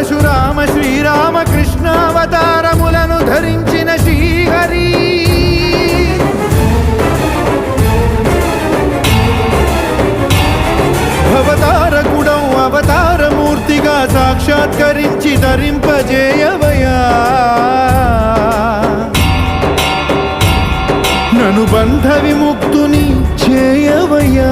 పరశురామ శ్రీరామ కృష్ణావతారములను ధరించిన శ్రీహరి అవతారకుడం అవతారమూర్తిగా సాక్షాత్కరించి ధరింపజేయవయా నను బంధ విముక్తుని చేయవయ్యా